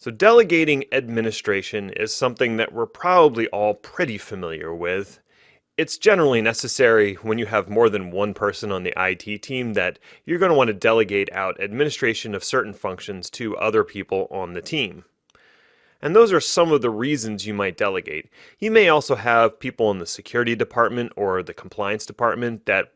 So delegating administration is something that we're probably all pretty familiar with. It's generally necessary when you have more than one person on the IT team that you're going to want to delegate out administration of certain functions to other people on the team. And those are some of the reasons you might delegate. You may also have people in the security department or the compliance department that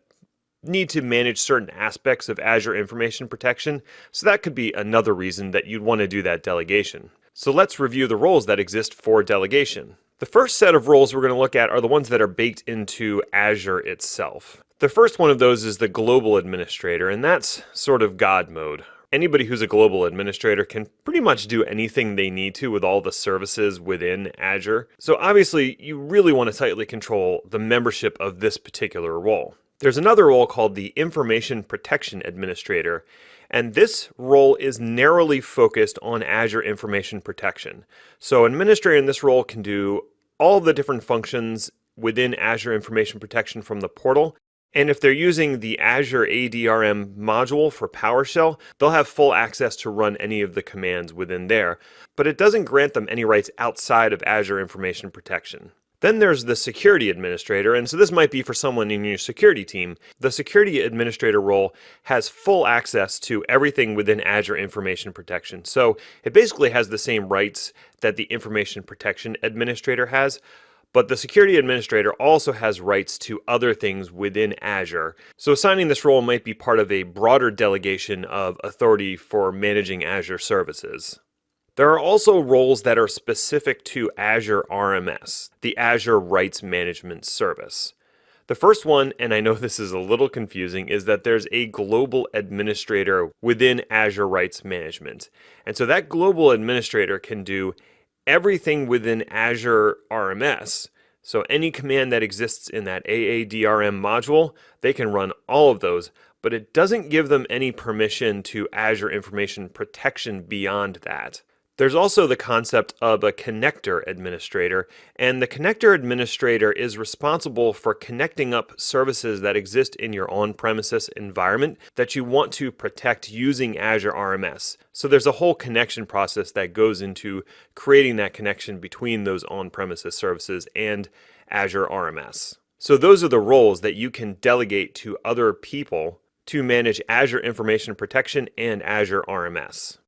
need to manage certain aspects of Azure information protection, so that could be another reason that you'd want to do that delegation. So let's review the roles that exist for delegation. The first set of roles we're going to look at are the ones that are baked into Azure itself. The first one of those is the global administrator, and that's sort of God mode. Anybody who's a global administrator can pretty much do anything they need to with all the services within Azure. So obviously, you really want to tightly control the membership of this particular role. There's another role called the Information Protection Administrator, and this role is narrowly focused on Azure information protection. So an administrator in this role can do all the different functions within Azure information protection from the portal. And if they're using the Azure ADRM module for PowerShell, they'll have full access to run any of the commands within there, but it doesn't grant them any rights outside of Azure information protection. Then there's the security administrator, and so this might be for someone in your security team. The security administrator role has full access to everything within Azure information protection. So it basically has the same rights that the information protection administrator has, but the security administrator also has rights to other things within Azure. So assigning this role might be part of a broader delegation of authority for managing Azure services. There are also roles that are specific to Azure RMS, the Azure Rights Management Service. The first one, and I know this is a little confusing, is that there's a global administrator within Azure Rights Management. And so that global administrator can do everything within Azure RMS. So any command that exists in that AADRM module, they can run all of those, but it doesn't give them any permission to Azure Information Protection beyond that. There's also the concept of a connector administrator, and the connector administrator is responsible for connecting up services that exist in your on-premises environment that you want to protect using Azure RMS. So there's a whole connection process that goes into creating that connection between those on-premises services and Azure RMS. So those are the roles that you can delegate to other people to manage Azure Information Protection and Azure RMS.